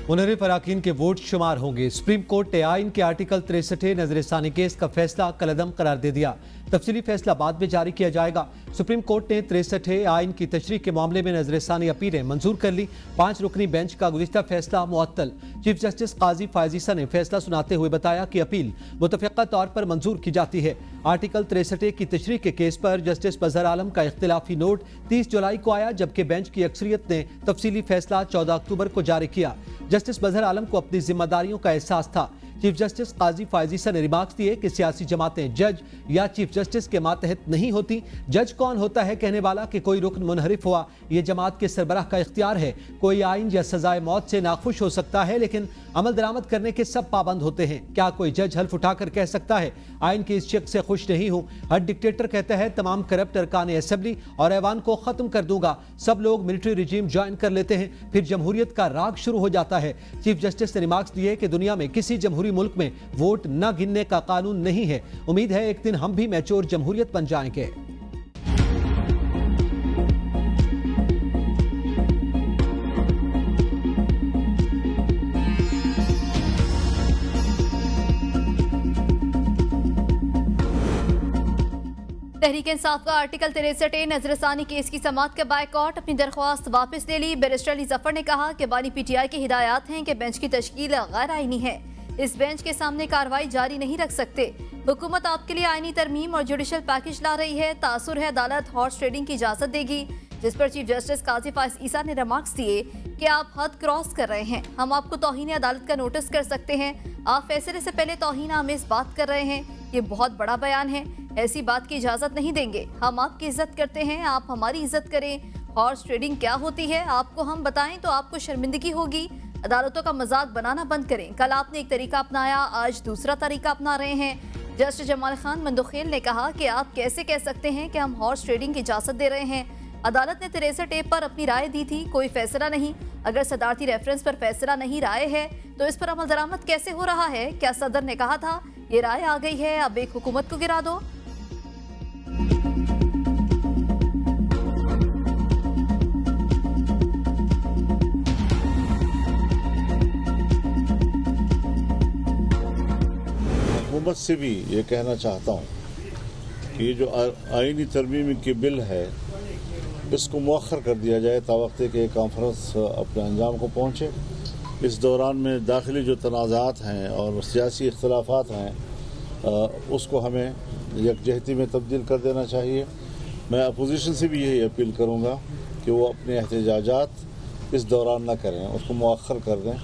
मुनहरिफ अराकीन के वोट शुमार होंगे। सुप्रीम कोर्ट ने आइन के आर्टिकल 63 नजरसानी केस का फैसला कलअदम करार दे दिया। तफसीली फैसला बाद में जारी किया जाएगा। सुप्रीम कोर्ट ने 63 आइन की तशरीह के मामले में नजरसानी अपीलें मंजूर कर ली। 5 रुकनी बेंच का गुज़िश्ता फैसला मुअत्तल। चीफ जस्टिस काजी फायजीसा ने फैसला सुनाते हुए बताया कि अपील मुतफ़िक़ा तौर पर मंजूर की जाती है। आर्टिकल 63 की तशरीह के केस पर जस्टिस बज़र आलम का इख्तिलाफी नोट 30 जुलाई को आया, जबकि बेंच की अक्सरियत ने तफसीली फैसला 14 अक्टूबर को जारी किया। जस्टिस बज़र आलम को अपनी जिम्मेदारियों का एहसास था। चीफ जस्टिस काजी फायजीसा ने रिमार्क्स दिए कि सियासी जमातें जज या चीफ जस्टिस के मातहत नहीं होती। जज कौन होता है कहने वाला कि कोई रुकन मुनहरिफ हुआ, यह जमात के सरबराह का इख्तियार है। कोई आइन या सजाए मौत से नाखुश हो सकता है, लेकिन अमल दरामद करने के सब पाबंद होते हैं। क्या कोई जज हल्फ उठाकर कह सकता है आइन की इस शक से खुश नहीं हूं? हर डिक्टेटर कहता है तमाम करप्ट अरकान असेंबली और ऐवान को खत्म कर दूंगा। सब लोग मिलिट्री रिजीम ज्वाइन कर लेते हैं, फिर जमहूरियत का राग शुरू हो जाता है। चीफ जस्टिस ने रिमार्क्स दिए कि दुनिया में किसी जमहूरी मुल्क में वोट न गिनने का कानून नहीं है। उम्मीद है एक दिन हम भी मैच्योर जमहूरियत बन जाएंगे। तहरीक इंसाफ का आर्टिकल 63 नजरसानी केस की समाअत का बायकॉट, अपनी दरख्वास्त वापस ले ली। बैरिस्टर अली जफर ने कहा कि बानी पीटीआई की हिदायत हैं कि बेंच की तश्कील गैर आईनी है। इस बेंच के सामने कार्रवाई जारी नहीं रख सकते। हुकूमत आपके लिए आईनी तरमीम और जुडिशल पैकेज ला रही है। तासुर है अदालत हॉर्स ट्रेडिंग की इजाजत देगी, जिस पर चीफ जस्टिस काजी फायजीसा ने रिमार्क्स दिए कि आप हद क्रॉस कर रहे हैं। हम आपको तौहीन अदालत का नोटिस कर सकते हैं। आप फैसले से पहले तौहीन आमेज बात कर रहे हैं। ये बहुत बड़ा बयान है, ऐसी बात की इजाजत नहीं देंगे। हम आपकी इज्जत करते हैं, आप हमारी इज्जत करें। हॉर्स ट्रेडिंग क्या होती है आपको हम बताएं तो आपको शर्मिंदगी होगी। अदालतों का मजाक बनाना बंद करें। कल आपने एक तरीका अपनाया, आज दूसरा तरीका अपना रहे हैं। जस्टिस जमाल खान मंदोखेल ने कहा कि आप कैसे कह सकते हैं कि हम हॉर्स ट्रेडिंग की इजाजत दे रहे हैं। अदालत ने 63 पर अपनी राय दी थी, कोई फैसला नहीं। अगर सदारती रेफरेंस पर फैसला नहीं राय है तो इस पर अमल दरामद कैसे हो रहा है? क्या सदर ने कहा था ये राय आ गई है, अब एक हुकूमत को गिरा दो? हुकूमत से भी ये कहना चाहता हूँ कि ये जो आईनी तरमीम की बिल है इसको मौखर कर दिया जाए तावक्त के कॉन्फ्रेंस अपने अंजाम को पहुँचे। इस दौरान में दाखिली जो तनाज़ात हैं और सियासी इख्तलाफात हैं उसको हमें यकजहती में तब्दील कर देना चाहिए। मैं अपोजिशन से भी यही अपील करूँगा कि वो अपने एहतजाजात इस दौरान न करें, उसको मौखर कर दें।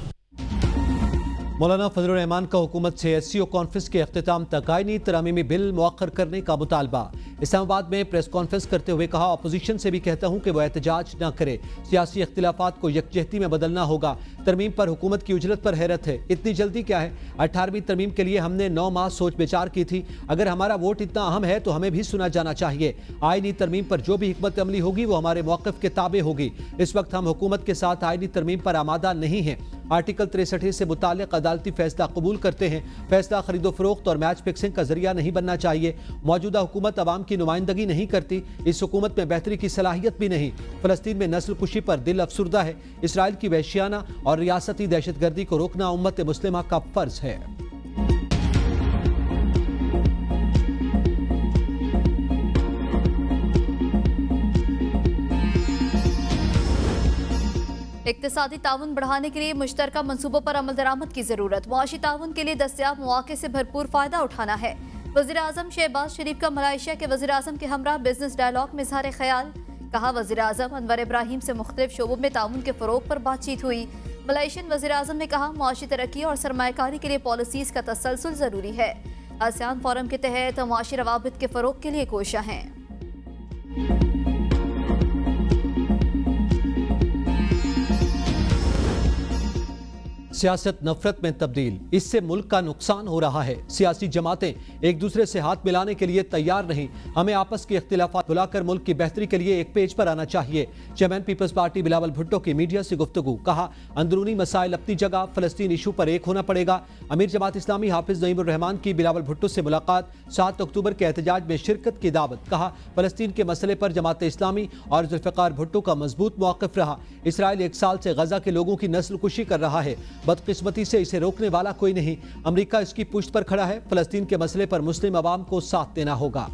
मौलाना फजलुर रहमान का हुकूमत से एससीओ कॉन्फ्रेंस के अख्तिताम तक आईनी तरमीमी बिल मौखर करने का मुतालबा। इस्लामाबाद में प्रेस कॉन्फ्रेंस करते हुए कहा, अपोजिशन से भी कहता हूँ कि वह एहतजाज न करे। सियासी इख्तिलाफात को यकजहती में बदलना होगा। तरमीम पर हुकूमत की उजरत पर हैरत है, इतनी जल्दी क्या है? 18वीं तरमीम के लिए हमने 9 माह सोच विचार की थी। अगर हमारा वोट इतना अहम है तो हमें भी सुना जाना चाहिए। आईनी तरमीम पर जो भी हिकमत अमली होगी वो हमारे मौक़िफ़ के ताबे होगी। इस वक्त हम हुकूमत के साथ आईनी तरमीम पर आमादा नहीं हैं। आर्टिकल 63 से मुताल्लिक़ अदालती फैसला कबूल करते हैं। फैसला खरीदो फरोख्त और मैच फिक्सिंग का जरिया नहीं बनना चाहिए। मौजूदा हुकूमत अवाम की नुमाइंदगी नहीं करती। इस हुकूमत में बेहतरी की सलाहियत भी नहीं। फ़लस्तीन में नस्ल कुशी पर दिल अफसुर्दा है। इसराइल की वहशियाना और रियासती दहशतगर्दी को रोकना उम्मत मुस्लिमा का फर्ज है। इक्तिसादी ताउन बढ़ाने के लिए मुश्तरका मंसूबों पर अमल दरामद की जरूरत। मुआशी ताउन के लिए दस्तयाब मौके से भरपूर फायदा उठाना है। वज़ीर आज़म शहबाज शरीफ का मलाइशिया के वज़ीर आज़म के हमरा बिजनेस डायलॉग में इज़हार ख्याल। कहा, वज़ीर आज़म अनवर इब्राहिम से मुख्तलिफ शोबों में ताउन के फ़रोग पर बातचीत हुई। मलाइशियन वज़ीर आज़म ने कहा, मुआशी तरक्की और सरमायाकारी के लिए पॉलिसीज का तसलसल ज़रूरी है। आसियान फोरम के तहत मुआशी रवाबित के फ़रोग के लिए कोशिश हैं। सियासत नफरत में तब्दील, इससे मुल्क का नुकसान हो रहा है। सियासी जमातें एक दूसरे से हाथ मिलाने के लिए तैयार नहीं। हमें आपस के इख्तिलाफात भुलाकर मुल्क की बेहतरी के लिए एक पेज पर आना चाहिए। Chairman Peoples Party Bilawal Bhutto की मीडिया से गुफ्तगू, कहा अंदरूनी मसाइल अपनी जगह, फलस्तीन इशू पर एक होना पड़ेगा। अमीर जमात इस्लामी हाफिज नईमुर रहमान की बिलावल भुट्टो से मुलाकात, 7 अक्टूबर के एहतजाज में शिरकत की दावत, कहा फलस्तीन के मसले पर जमात इस्लामी और जुल्फ़िकार भुट्टो का मजबूत मौक़िफ़ रहा। इसराइल 1 साल से गजा के लोगों की नस्ल कुशी कर रहा है, बदकिस्मती से इसे रोकने वाला कोई नहीं। अमेरिका इसकी पुष्ट पर खड़ा है। फलस्तीन के मसले पर मुस्लिम अवाम को साथ देना होगा।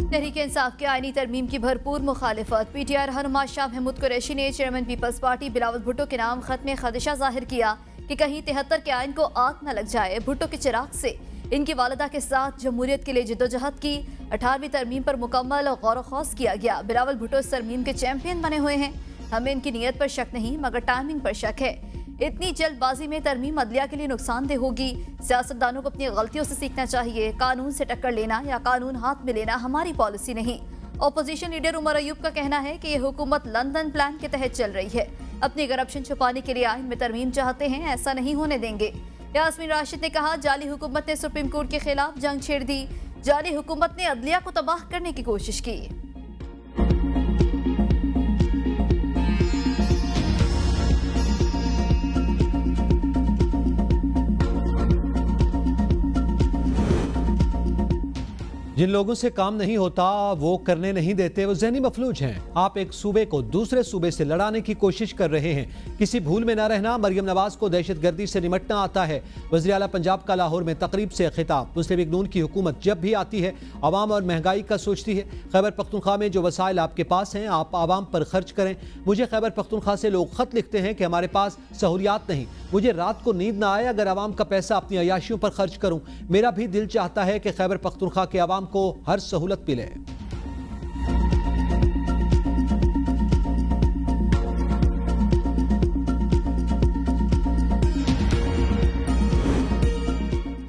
तहरीक इंसाफ के आईनी तरमीम की भरपूर मुखालिफत। पीटीआई रहनुमा शाह महमूद कुरैशी ने chairman Peoples Party Bilawal Bhutto के नाम खत में खदशा जाहिर किया कि कहीं 73 के आइन को आग न लग जाए। भुट्टो के चिराग से इनकी वालिदा के साथ जमहूरियत के लिए जिद्दोजहद की 18वीं तरमीम पर मुकम्मल और गौर खौस किया गया। बिलावल भुट्टो इस तरमीम के चैंपियन बने हुए हैं। हमें इनकी नीयत पर शक नहीं मगर टाइमिंग पर शक है। इतनी जल्दबाजी में तरमीम अदलिया के लिए नुकसानदेह होगी। सियासतदानों को अपनी गलतियों से सीखना चाहिए। कानून से टक्कर लेना या कानून हाथ में लेना हमारी पॉलिसी नहीं। ऑपोजिशन लीडर उमर अयूब का कहना है कि ये हुकूमत लंदन प्लान के तहत चल रही है। अपनी करप्शन छुपाने के लिए आइन में तरमीम चाहते हैं, ऐसा नहीं होने देंगे। यास्मीन राशिद ने कहा जाली हुकूमत ने सुप्रीम कोर्ट के खिलाफ जंग छेड़ दी। जाली हुकूमत ने अदलिया को तबाह करने की कोशिश की। जिन लोगों से काम नहीं होता वो करने नहीं देते, वो ज़हनी मफलूज हैं। आप एक सूबे को दूसरे सूबे से लड़ाने की कोशिश कर रहे हैं। किसी भूल में ना रहना। मरियम नवाज को दहशतगर्दी से निमटना आता है। वज़ीर आला पंजाब का लाहौर में तकरीब से खिताब। मुस्लिम लीग नून की हुकूमत जब भी आती है आवाम और महंगाई का सोचती है। खैबर पख्तूनख्वा में जो वसाइल आपके पास हैं आप आवाम पर खर्च करें। मुझे खैबर पख्तूनख्वा से लोग खत लिखते हैं कि हमारे पास सहूलियात नहीं। मुझे रात को नींद ना आए अगर आवाम का पैसा अपनी अयाशियों पर खर्च करूं। मेरा भी दिल चाहता है कि खैबर पख्तूनख्वा के आवाम को हर सहूलत मिले।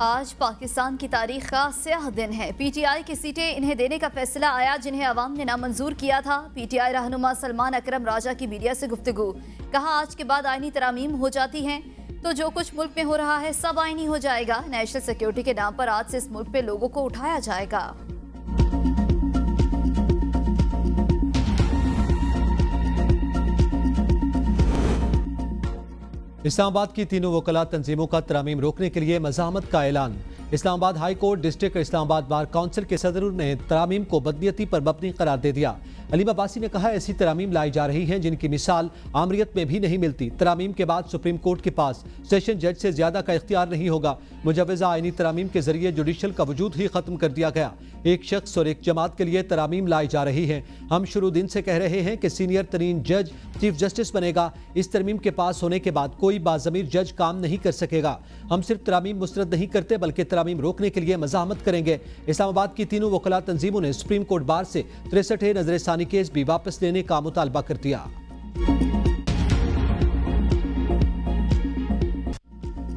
आज पाकिस्तान की तारीख का स्याह दिन है। पीटीआई की सीटें इन्हें देने का फैसला आया जिन्हें अवाम ने नामंजूर किया था। पीटीआई रहनुमा सलमान अकरम राजा की मीडिया से गुफ्तगू, कहा आज के बाद आईनी तरामीम हो जाती हैं तो जो कुछ मुल्क में हो रहा है सब आईनी हो जाएगा। नेशनल सिक्योरिटी के नाम पर आज से इस मुल्क पे लोगों को उठाया जाएगा। इस्लामाबाद की तीनों वकला तंजीमों का तरामीम रोकने के लिए मज़ामत का ऐलान। Islamabad high court district Islamabad bar council के सदर ने तरामीम को बदनीयती पर मबनी करार दे दिया। अलीम अब्बासी ने कहा ऐसी तरामीम लाई जा रही हैं जिनकी मिसाल आमरीत में भी नहीं मिलती। तरामीम के बाद सुप्रीम कोर्ट के पास सेशन जज से ज्यादा का इख्तियार नहीं होगा। मुजवजा आईनी तरामीम के जरिए जुडिशल का वजूद ही खत्म कर दिया गया। एक शख्स और एक जमात के लिए तरामीम लाई जा रही है। हम शुरू दिन से कह रहे हैं कि सीनियर तरीन जज चीफ जस्टिस बनेगा। इस तरमीम के पास होने के बाद कोई बाज़मीर जज काम नहीं कर सकेगा। हम सिर्फ तरामीम मुस्तरद नहीं करते बल्कि तरामीम रोकने के लिए मज़ाहमत करेंगे। इस्लामाबाद की तीनों वकला तंजीमों ने सुप्रीम कोर्ट बार से 63 नजरसानी केस भी वापस लेने का मुतालबा कर दिया।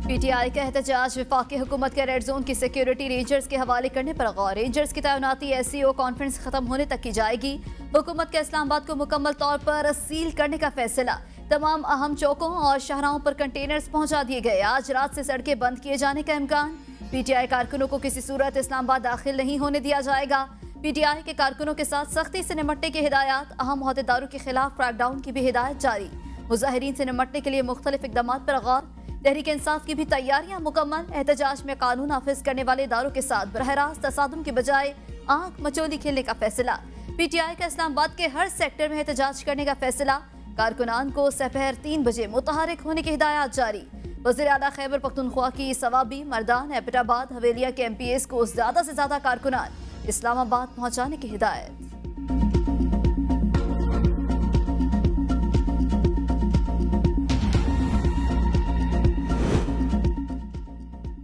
पीटीआई का एहतजाज विफाकी हुकूमत के रेड जोन की सिक्योरिटी रेंजर्स के हवाले करने पर गौर। रेंजर्स की तैनाती एससीओ कॉन्फ्रेंस खत्म होने तक की जाएगी। हुकूमत के इस्लामाबाद को मुकम्मल तौर पर सील करने का फैसला। तमाम अहम चौकों और शाहराहों पर कंटेनर्स पहुंचा दिए गए। आज रात से सड़कें बंद किए जाने का इम्कान। पीटीआई कारकुनों को किसी सूरत इस्लामाबाद दाखिल नहीं होने दिया जाएगा। पीटीआई के कारकुनों के साथ सख्ती से निमटने की हिदायत। अहम ओहदेदारों के खिलाफ क्रैकडाउन की भी हिदायत जारी। मुजाहिरीन से निमटने के लिए मुख्तलिफ इकदाम पर गौर। तहरीक इंसाफ की भी तैयारियां मुकम्मल। एहतजाज में कानून नाफिज करने वाले इदारों के साथ बरह रास्त तसादुम के बजाय आंख मचोली खेलने का फैसला। पीटीआई का इस्लामाबाद के हर सेक्टर में एहतजाज करने का फैसला। कारकुनान को दोपहर 3 बजे मुतहरिक होने की हिदायत जारी। वज़ीर आला खैबर पख्तूनख्वा की सवाबी, मर्दान, एबटाबाद, हवेलिया के MPs को ज्यादा से ज्यादा कारकुनान इस्लामाबाद पहुंचाने की हिदायत।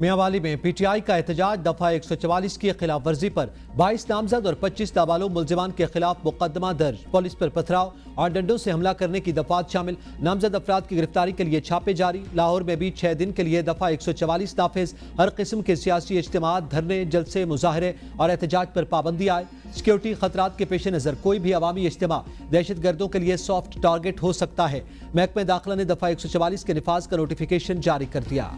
मियांवाली में पीटीआई का एहतजाज दफा 144 की खिलाफ वर्जी पर 22 नामजद और 25 नाबालिग मुलजिमान के खिलाफ मुकदमा दर्ज। पुलिस पर पथराव और डंडों से हमला करने की दफात शामिल। नामजद अफराद की गिरफ्तारी के लिए छापे जारी। लाहौर में भी 6 दिन के लिए दफा 144 नाफिज। हर किस्म के सियासी इज्तिमात, धरने, जलसे, मुजाहरे और एहतजाज पर पाबंदी आए। सिक्योरिटी खतरात के पेश नजर कोई भी अवामी इज्तिमा दहशत गर्दों के लिए सॉफ्ट टारगेट हो सकता है। महकमे दाखिला ने दफा 144 के निफाज का नोटिफिकेशन जारी कर दिया।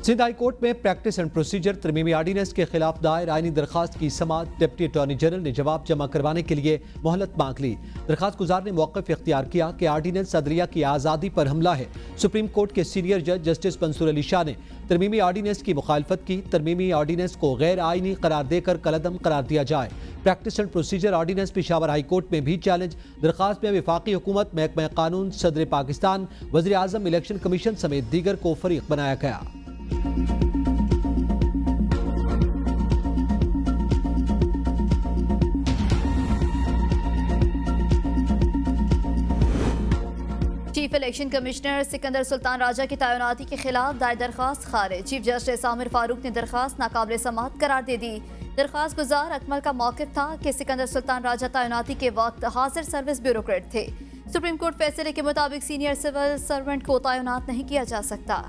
सिंध हाई कोर्ट में प्रैक्टिस एंड प्रोसीजर तरमीमी आर्डीनेंस के खिलाफ दायर आईनी दरखास्त की समाअत। डिप्टी अटॉर्नी जनरल ने जवाब जमा करवाने के लिए मोहलत मांग ली। दरखास्त गुजार ने मौक़िफ़ इख्तियार किया कि आर्डीनेंस अदलिया की आज़ादी पर हमला है। सुप्रीम कोर्ट के सीनियर जज जस्टिस मंसूर अली शाह ने तरमीमी आर्डीनेंस की मुखालफत की। तरमीमी आर्डीनेंस को गैर आईनी करार देकर कलअदम करार दिया जाए। Practice and procedure ordinance Peshawar high court में भी चैलेंज। दरखास्त में वफाकी हुकूमत, महकमा कानून, सदर पाकिस्तान, वज़ीर आज़म, इलेक्शन कमीशन समेत दीगर को फरीक बनाया गया। Chief election commissioner Sikandar Sultan Raja की तैनाती के खिलाफ दायर दरखास्त खारिज। चीफ जस्टिस आमिर फारूक ने दरखास्त नाकाबिल समाअत करार दे दी। दरखास्त गुजार अकमल का मौक़िफ़ था कि सिकंदर सुल्तान राजा तैनाती के वक्त हाजिर सर्विस ब्यूरोक्रेट थे। सुप्रीम कोर्ट फैसले के मुताबिक सीनियर सिविल सर्वेंट को तैनात नहीं किया जा सकता।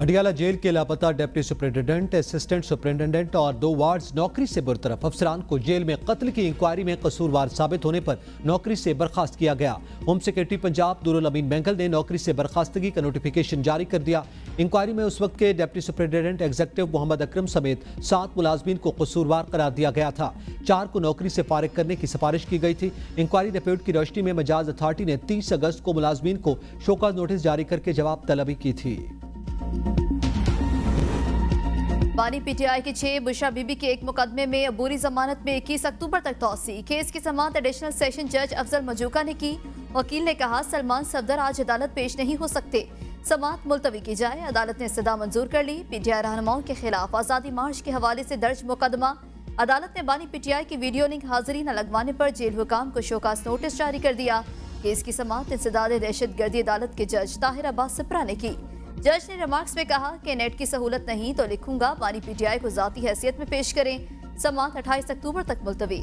अडियाला जेल के लापता डिप्टी सुपरिटेंडेंट, असिस्टेंट सुपरिटेंडेंट और 2 वार्ड्स नौकरी से बरतरफ अफसरान को जेल में कत्ल की इंक्वायरी में कसूरवार साबित होने पर नौकरी से बर्खास्त किया गया। होम सेक्रेटरी पंजाब दुरुल अमीन बेंगल ने नौकरी से बर्खास्तगी का नोटिफिकेशन जारी कर दिया। इंक्वायरी में उस वक्त के deputy superintendent executive Mohammad Akram समेत 7 मुलाजमीन को कसूरवार करार दिया गया था। 4 को नौकरी से फारिग करने की सिफारिश की गई थी। इंक्वायरी रिपोर्ट की रोशनी में मजाज अथॉरिटी ने 30 अगस्त को मुलाजमीन को शोकॉज नोटिस जारी करके जवाब तलबी की थी। बानी पीटीआई की 6 बुशरा बीबी के एक मुकदमे में अबूरी जमानत में 21 अक्टूबर तक तौसी। केस की समाअत एडिशनल सेशन जज अफजल मजूका ने की। वकील ने कहा सलमान सफदर आज अदालत पेश नहीं हो सकते, समाअत मुलतवी की जाए। अदालत ने इस्तदा मंजूर कर ली। पीटीआई रहनुमाओं के खिलाफ आज़ादी मार्च के हवाले से दर्ज मुकदमा। अदालत ने बानी पीटीआई की वीडियो लिंक हाजिरी न लगवाने पर जेल हुकाम को शोकास नोटिस जारी कर दिया। केस की समाअत इंसदाद दहशत गर्दी अदालत के जज ताहिर अब्बास सिप्रा ने की। जज ने रिमार्क्स में कहा कि नेट की सहूलत नहीं तो लिखूंगा, बानी पीटीआई को जाती हैसियत में पेश करें। समाअत 28 अक्टूबर तक मुलतवी।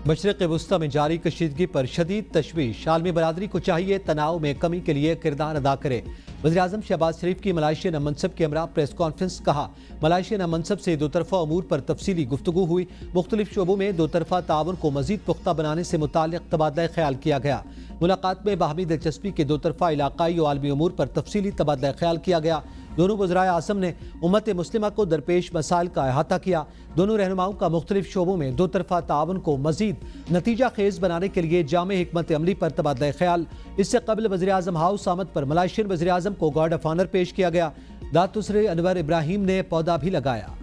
मशरिक़ वुस्ता में जारी कशीदगी पर शदीद तशवीश। आलमी बरादरी को चाहिए तनाव में कमी के लिए किरदार अदा करे। वज़ीर आज़म शहबाज शरीफ की मलाइशियन हम मनसब के हमरा प्रेस कॉन्फ्रेंस। कहा मलाइशियन हम मनसब से 2 तरफ़ा अमूर पर तफसीली गुफ्तगू हुई। मुख्तलिफ शोबों में 2 तरफ़ा ताउन को मज़ीद पुख्ता बनाने से मुताल्लिक़ तबादला ख्याल किया गया। मुलाकात में बाहमी दिलचस्पी के 2 तरफ़ा इलाकाई और आलमी अमूर पर तफसीली तबादला ख्याल किया गया। दोनों वज़राए आज़म ने उम्मत मुस्लिमा को दरपेश मसाइल का अहाता किया। दोनों रहनुमाओं का मुख्तलिफ शोबों में 2 तरफ़ा ताउन को मज़ीद नतीजा खेज बनाने के लिए जामे हिकमत अमली पर तबादला ख्याल। इससे कबल वज़ीर आज़म हाउस आमद पर मलाइशियन वज़ीर आज़म को गार्ड ऑफ ऑनर पेश किया गया। दातुसरे अनवर इब्राहिम ने पौधा भी लगाया।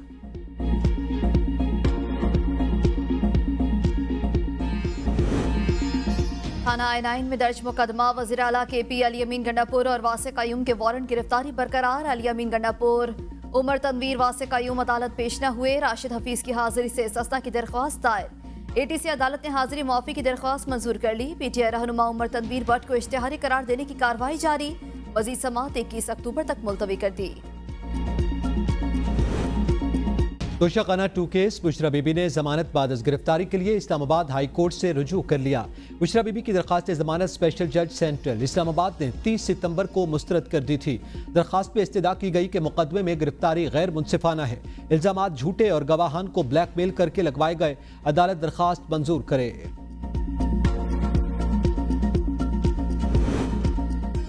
थाना I9 में दर्ज मुकदमा। वज़ीर आला KP अली अमीन गंडापुर और वासे कायूम के वारंट गिरफ्तारी बरकरार। अली अमीन गंडापुर, उमर तनवीर, वासे कायूम अदालत पेश न हुए। राशिद हफीज की हाजिरी से सस्ता की दरख्वास्त दायर। ATC अदालत ने हाजिरी मुआफ़ी की दरख्वास्त मंजूर कर ली। PTI रहनुमा उमर तनवीर भट्ट को इश्तिहारी करार देने की कार्रवाई जारी। मज़ीद समाअत 21 अक्टूबर तक मुलतवी कर दी। तोशाखाना 2 केस। बुशरा बीबी ने जमानत बाद गिरफ्तारी के लिए इस्लामाबाद हाई कोर्ट से रुजू कर लिया। बुशरा बीबी की दरखास्त जमानत स्पेशल जज सेंट्रल इस्लामाबाद ने 30 सितंबर को मुस्तरद कर दी थी। दरखास्त में इस्तदा की गई कि मुकदमे में गिरफ्तारी गैर मुनसिफाना है, इल्जामात झूठे और गवाहान को ब्लैकमेल करके लगवाए गए। अदालत दरखास्त मंजूर करे।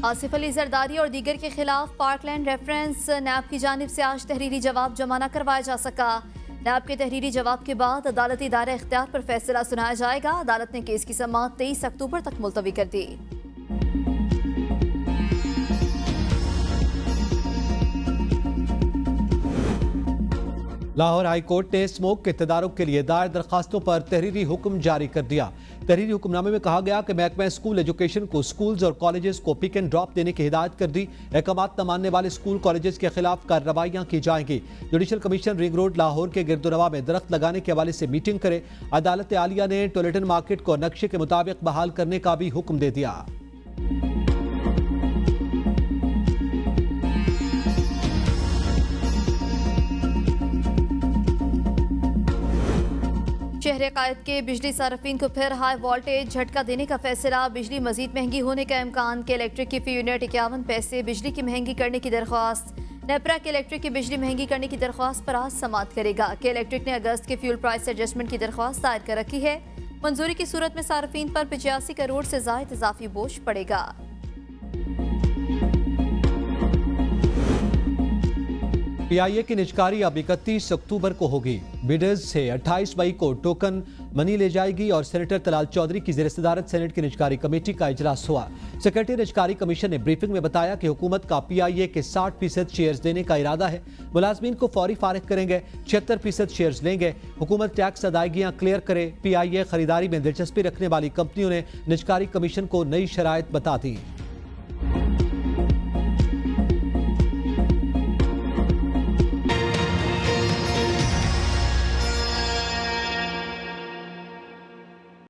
आसिफ अली जरदारी और दीगर के खिलाफ पार्कलैंड रेफरेंस नैब की जानिब से आज तहरीरी जवाब जमा न करवाया जा सका। नैब के तहरीरी जवाब के बाद अदालती दायरा इख्तियार पर फैसला सुनाया जाएगा। अदालत ने केस की समाअत 23 अक्टूबर तक मुलतवी कर दी। लाहौर हाई कोर्ट ने स्मोक के तदारुक के लिए दायर दरखास्तों पर तहरीरी हुक्म जारी कर दिया। तहरीरी हुक्मनामे में कहा गया कि महकमा स्कूल एजुकेशन को स्कूल्स और कॉलेजेस को पिक एंड ड्रॉप देने की हिदायत कर दी। अहकामात न मानने वाले स्कूल कॉलेजेस के खिलाफ कार्रवाइयां की जाएंगी। Judicial commission ring road Lahore के गिरदोनवा में दरख्त लगाने के हवाले से मीटिंग करे। अदालत आलिया ने टोलेटन मार्केट को नक्शे के मुताबिक बहाल करने का भी हुक्म दे दिया। शहर कायद के बिजली सार्फिन को फिर हाई वोल्टेज झटका देने का फैसला। बिजली मजीद महंगी होने का इम्कान के इलेक्ट्रिक की फी यूनिट 51 पैसे बिजली की महंगी करने की दरख्वास्त। नेपरा के इलेक्ट्रिक की बिजली महंगी करने की दरख्वास्त पर आज समाअत करेगा। के इलेक्ट्रिक ने अगस्त के फ्यूल प्राइस एडजस्टमेंट की दरख्वास्त दायर कर रखी है। मंजूरी की सूरत में सार्फिन पर 85 करोड़ से ज्यादा इजाफी बोझ पड़ेगा। पीआईए की निजकारी अब 31 अक्टूबर को होगी। बिडर्स से 28 मई को टोकन मनी ले जाएगी और सेनेटर तलाल चौधरी की ज़ेर सदारत सेनेट की निजकारी कमेटी का इजलास हुआ। सेक्रेटरी निजकारी कमीशन ने ब्रीफिंग में बताया कि हुकूमत का पीआईए के 60% शेयर्स देने का इरादा है। मुलाजमीन को फौरी फारिग करेंगे, 76% शेयर्स लेंगे। हुकूमत टैक्स अदायगियां क्लियर करे। पीआईए खरीदारी में दिलचस्पी रखने वाली कंपनियों ने निजकारी कमीशन को नई शराइत बता दी।